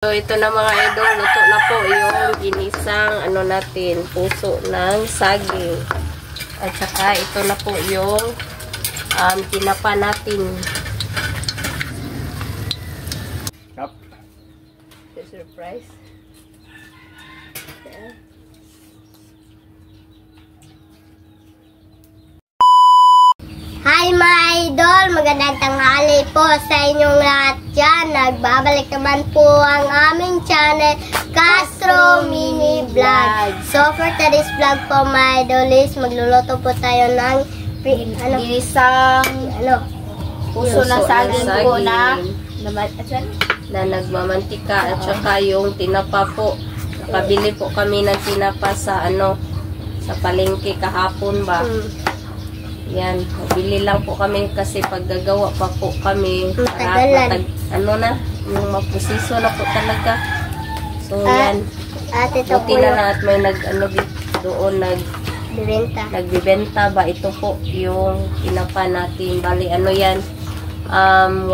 So, ito na mga idol, luto na po yung ginisang natin, puso ng saging. At saka ito na po yung tinapa natin. Yep. Surprise. Yeah. Hi mga idol! Magandang tanghali po sa inyong lahat dyan. Nagbabalik naman po ang aming channel, Castro Mini Vlog. So for today's vlog po mga idol is magluluto po tayo ng ginisang puso ng saging po na nagmamantika at saka yung tinapa po. Nakabili po kami ng tinapa sa sa palengke kahapon ba. Yan, bili lang po kami kasi paggagawa pa po kami. Matagalan. Yung mapusiso na po talaga. So yan. At ito po buti na yung lang at may doon nagbibenta ba. Ito po yung tinapa natin. Bali yan, 100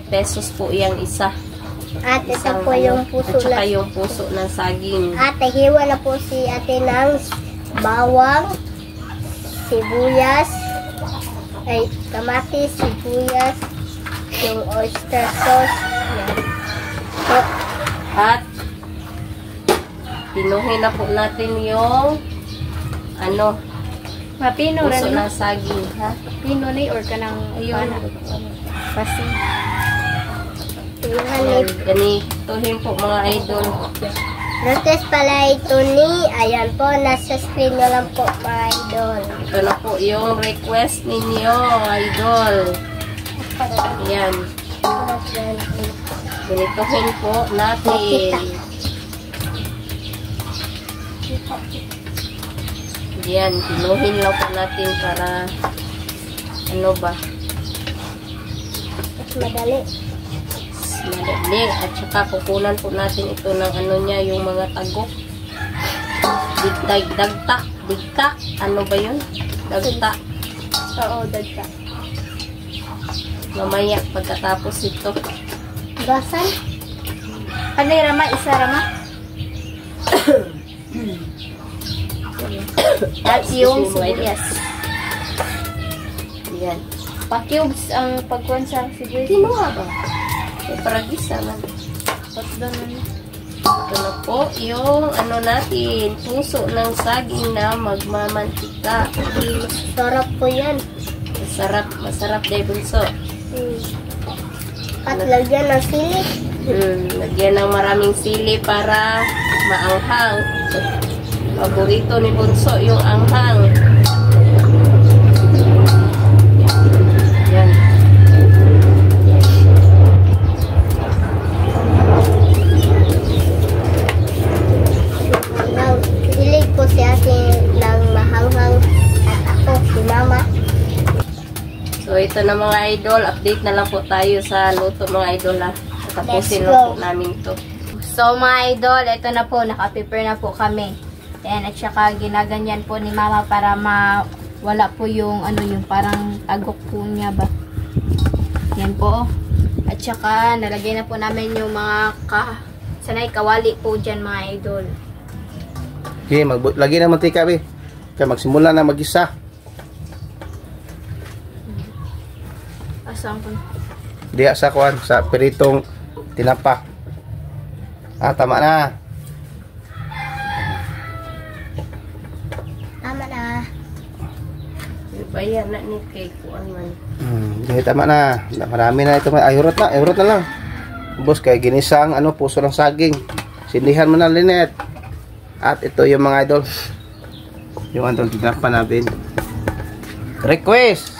pesos po yung isa. At ito po yung puso at saka yung puso ng saging. At hiwa na po si ate ng bawang, sibuyas, kamatis, sibuyas, yung oyster sauce. Yan. So, at pinuhin na po natin yung mapino puso rin ng saging. Ha? pino ni or kanang Ayun. pasi Ganituhin po mga idol. Rotes pala ito ni, ayan po, nasa screen nyo lang po mga idol. Ito na po yung request ninyo, idol. Ayan. Ganituhin po natin. Ayan, pinuhin lang po natin para ba? Mas madali. Madali. At saka kukunan po natin ito ng niya, yung mga tagok. Digta. Ano ba yun? Dagta. oo dagta Mamaya pagkatapos ito. Basan? ano yung rama isa rama at yung sibuyas Ayan. pa-cubes ang pagkuhan sa sibuyas Kinuha ba? Paragisa man. patdan na Ito na po yung natin, puso ng saging na magmamantika. Sarap po yan. Masarap dahil bunso. At lagyan ng sili. Lagyan ng maraming sili para maanghang. Paborito ni bunso yung anghang. Yan. Hilig po si ate ng mahanghang at ako si mama. So ito na mga idol, update na lang po tayo sa luto mga idol ha. Tapusin Let's lang go. po namin to. So mga idol, ito na po, naka-prepare na po kami. And at saka ginaganyan po ni mama para wala po yung yung parang tagok po niya ba. Yan po. At saka nalagay na po namin yung mga sanay kawali po dyan mga idol. Okay, lagi ng mantika, be. Kaya magsimula na mag-isa. Asang po. Diya sa kuan, sa peritong tinapa. Tama na. Tama na. Bayan na ni kay kuan man. Okay, tama na. Marami na ito. Ayurot na lang. Boss, kay ginisang puso ng saging. Sindihan mo na, Linet. At ito yung mga idol. Yung tinapa natin. Request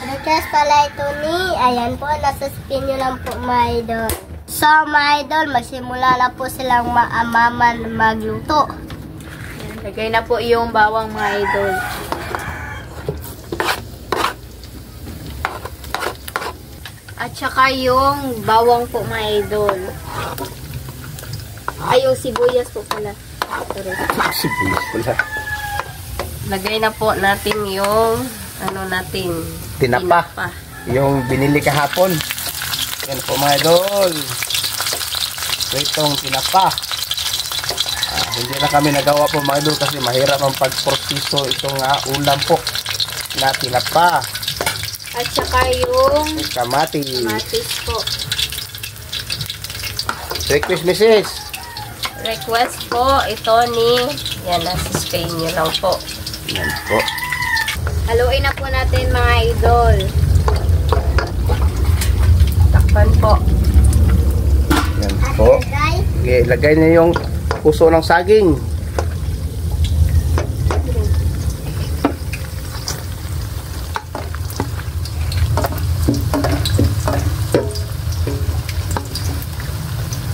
Pala ito ni, ayan po, nasa screen nyo lang po mga idol. So mga idol, magsimula na po silang maamaman magluto. Yan, lagay na po yung bawang mga idol. At saka yung bawang po mga idol. Ay, yung sibuyas po pala. sibuyas pala. Lagay na po natin yung natin, tinapa. Yung binili kahapon. Yan po mga idol. pritong tinapa. Hindi na kami nagawa po mga idol kasi mahirap ang pagproseso itong ulam po na tinapa. At saka yung Kamatis. kamatis po. Request Mrs. Request po ito ni, yan, nasa Spain nyo lang po. Yan po. Haluin na po natin mga idol. Takpan po. Yan po. Okay, lagay niyo yung puso ng saging.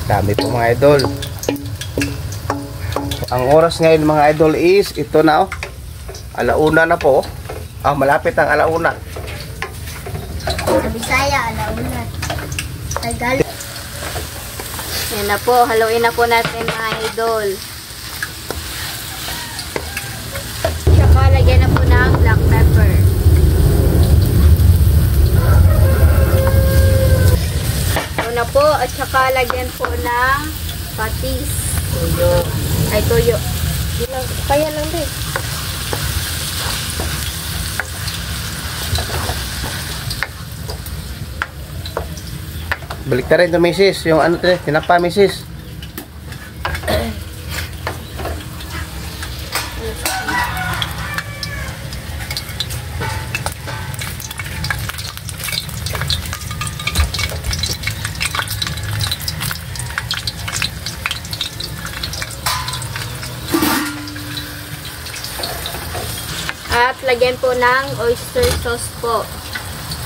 Dami po mga idol. Ang oras ngayon mga idol is ito na, oh. Alauna na po. Malapit ang alauna. Bisaya, alauna. Tagalog. Yan na po, haluin na po natin mga idol. Tsaka lagyan na po ng black pepper. Ito na po, at saka lagyan po ng patis. Tuyo. Ay, toyo. Kaya lang din. Balik na rin ito, Mrs. Yung ano ito, tinapa, Mrs. At lagyan po ng oyster sauce po.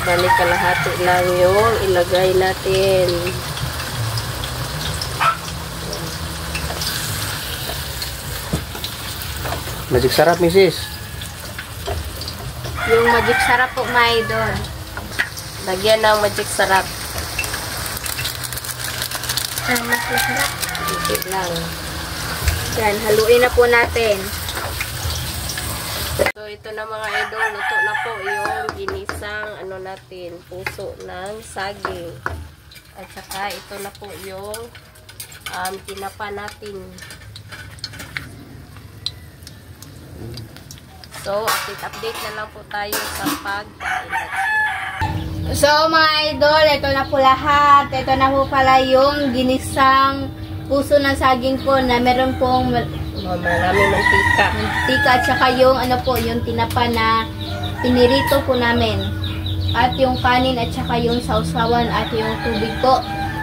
Balik kalahati lang yung ilagay natin. Magic sarap, Mrs. Yung magic sarap po mga idol. Lagyan ng magic sarap. Mas masarap. Hindi lang. Yan, haluin na po natin. So, ito na mga idol. Luto na po yung ginisang ano natin, puso ng saging. At saka, ito na po yung tinapa natin. So, update na lang po tayo sa pagkain. So mga idol, ito na po lahat. Ito na po pala yung ginisang puso ng saging po na meron pong Maraming mantika. mantika at saka yung ano po, yung tinapa na pinirito po namin. At yung kanin at saka yung sausawan at yung tubig po.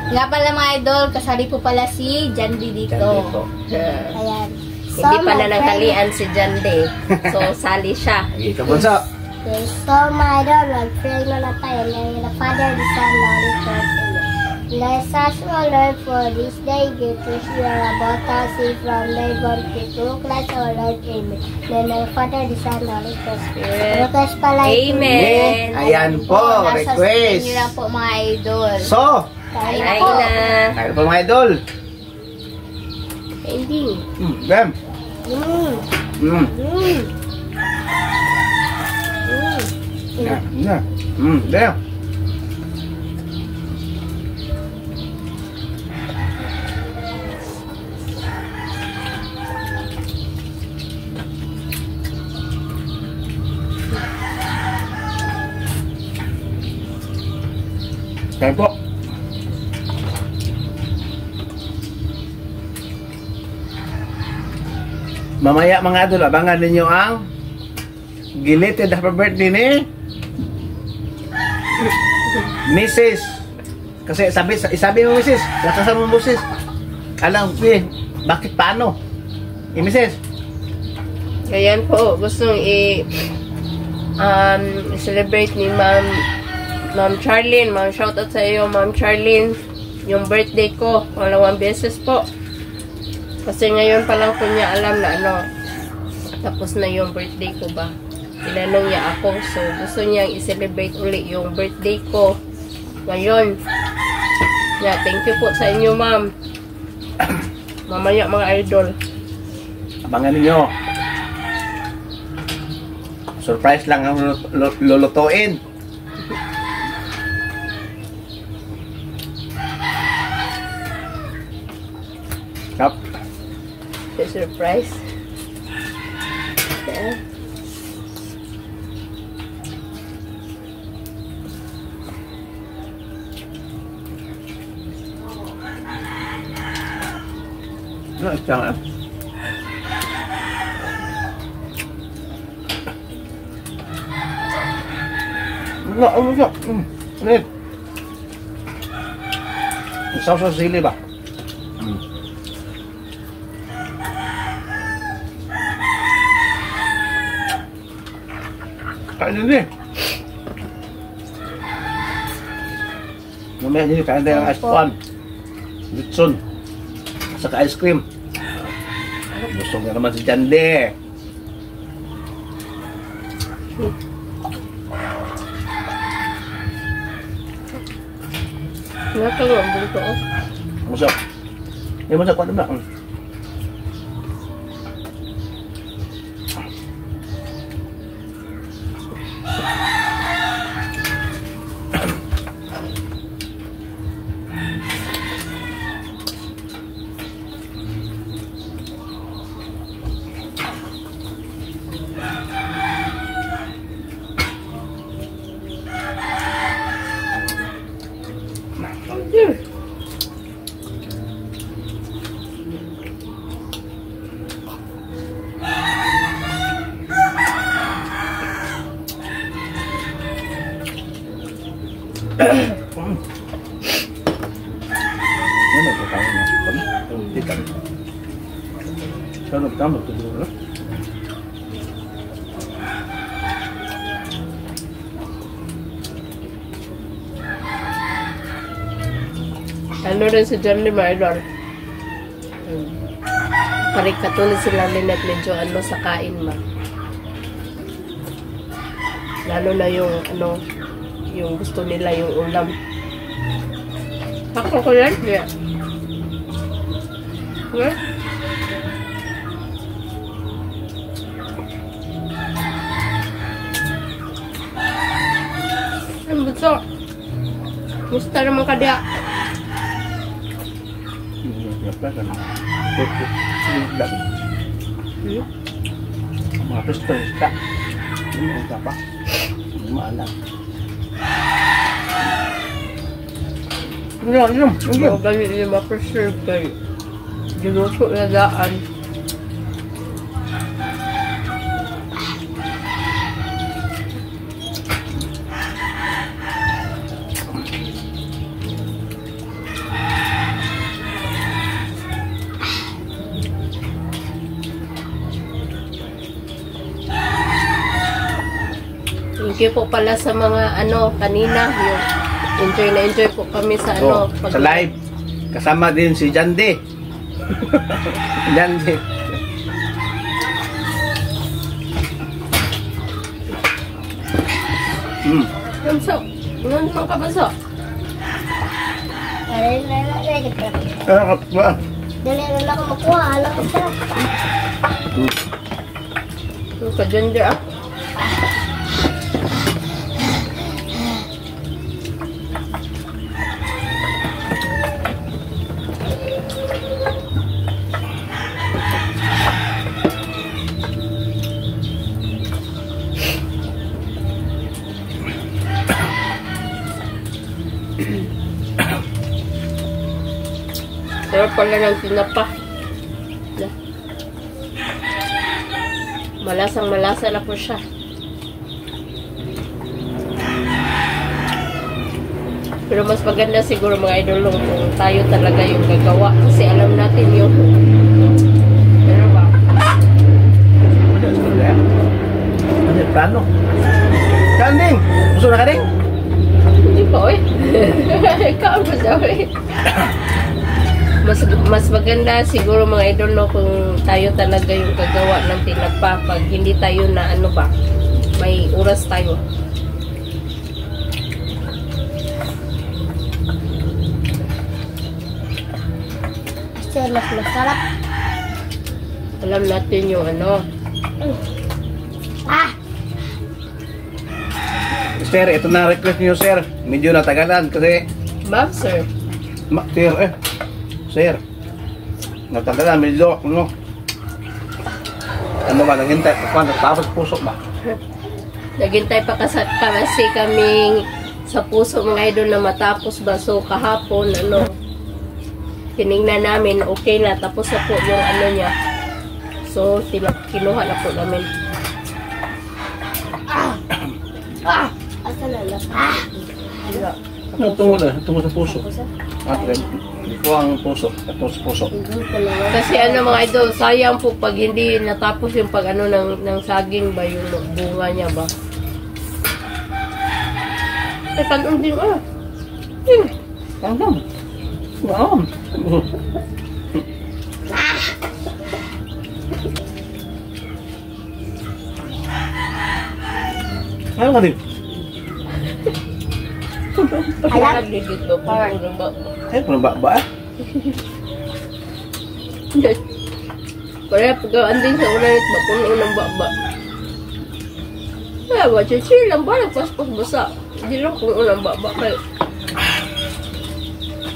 Nga pala mga idol, kasali po pala si Jandy dito. Ayan. Hindi pa my nananghalian si Jande. So, sali siya. Ito bunso. friend- So, my idol, mag-pray na tayo. In the Father, the Son, and the Holy Spirit. Amen. Bless us, O Lord, for this day. Give us your about us, if from thy born through Christ our Lord. Amen. Then the Father, the Son, and the Holy Spirit. Request pala ito. Amen. Ayan po, Nasa screen request. nyo lang po mga idol. So, Tayo Kain po. na. tayo po mga idol. Hindi. Bam. Mm. Mm. Mm. Yeah, yeah. Bam. Kain po. Mamaya mga idol, abangan ninyo ang gilited happy birthday ni Mrs. Kasi isabi mo Mrs. Lakasan mo Mrs. Alam, bakit paano? Mrs. Ayan po, gustong i-celebrate ni Ma'am Charlene. Ma'am, shoutout sa iyo, Ma'am Charlene. Yung birthday ko, pangalawang beses po. Kasi ngayon pa lang po niya alam na ano, tapos na yung birthday ko ba. Tinanong niya ako, so gusto niyang i-celebrate uli yung birthday ko. Ngayon, yeah, thank you po sa inyo, Ma'am. Mamaya mga idol. Abangan ninyo. Surprise lang ang lulutuin. Kap. Surprise. Yeah. Ano, isang Ano? Ulit. Sauce sa sili ba? Kain din eh. Mamaya din kain din ang ice pan. Litson. Saka ice cream. Gusto nga naman si Jande. Nakakawa ang buto. Masuk. Dia masak kuat tak? Ano po tayo na? Hindi kami. Sarap tama ito dito. Ano rin si John Lee Maidol. Parang katulad sila Lynette, medyo ano sa kain ma. Lalo na yung ano, yung gusto nila yung ulam. Ako ko yan? Yeah. Yeah. Ang buto. Musta naman ka diya? Mga pista. Ini ang tapa. Maalam. Inom. Ang ganyan yung ma-preserve kayo. Ginuso na daan. Thank you po pala sa mga ano kanina, yung enjoy po kami sa ano sa live. Kasama din si Jande. Jande. Kamso, ilan naman ka ba so? Dali na kita. Ba? Dali na ako makuha. Alam ko siya. Yung ka-gender ah. Sarap pala ng tinapa. Malasang-malasa na po siya. Pero mas maganda siguro mga idol kung tayo talaga yung gagawa. Kasi alam natin yung... Pero ba? Ano yung plano? Kanding! Gusto na ka ding? Hindi pa, oy. Ikaw ba siya, oy? Mas maganda siguro mga idol no, kung tayo talaga yung gagawa ng tinapa pag hindi tayo na ano ba, may oras tayo. Sir, mas masarap. Alam natin yung ano. Sir, ito na request niyo sir. Medyo natagalan kasi Ma'am, sir. Sir, Sir, Natagalan, medyo, ano? Ano ba, naghintay pa, nagtapos puso ba? Naghintay pa kasi kaming sa puso mga idol na matapos ba. So kahapon, ano, tinignan namin, okay na, tapos na po yung ano niya. So, kinuha na po namin. Asa na lang? Tungo sa puso. Ito ang puso, tapos puso. Kasi ano mga idol, sayang po pag hindi natapos yung pag ano ng saging ba, yung bunga niya ba. Ay, tanong din Tanong. Wow. Ano ka din? Alam dito, parang ba. Ay, kung ba? Kaya pagkaan din sa ulit ba, puno ng baba. Kaya ba, chill lang ba, nagpaspos basa. Hindi lang kung unang baba kayo.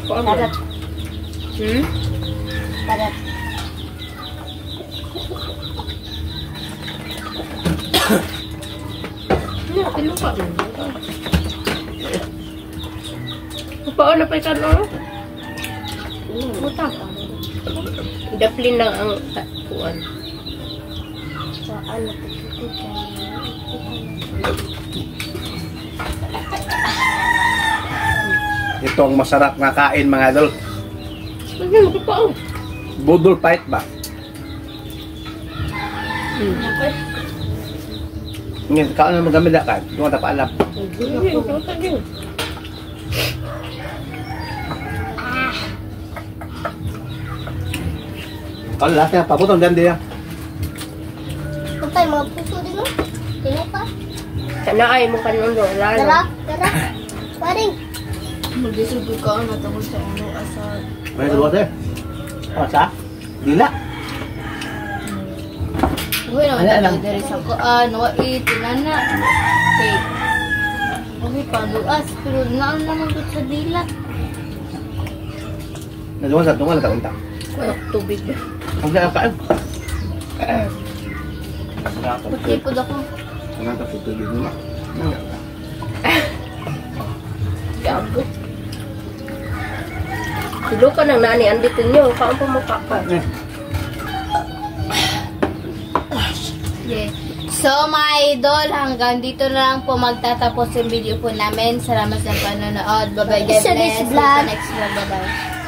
Tarat. Tarat. Tilupa. Paano pa ikan ano? Butang. Daplin lang ang kuan. Saan na Ito ang masarap nga kain mga idol. Ano ka pa? Budol fight ba? Ngayon, kaon na magamit na ka. Hindi mo na paalam. Kaon lahat niya, pabutong dyan din yan. Kung tayo mga puso din mo? Tingnan pa. Sana ay mo kanon do. Tara, tara. Paring. Mag-isubo ka na tungkol sa ano asal. May dalawa sir. Sa? Dila. Uy, Ano, na ano? dari sa kuan, wa itinana. Okay. Okay, paluas, pero naan naman ko sa dila. Nadungan sa tungan na taunta. Tubig ba? Ang gano'n kain. Matipod ako. Ang gano'n sa tubig mo. Gago. Silo ka ng nani, andito nyo. Kaan pa makaka. Yeah. So, mga idol, hanggang dito na lang po magtatapos yung video po namin. Salamat sa panonood. Bye-bye, God Sa bless. next See you vlog. sa next vlog. Bye-bye.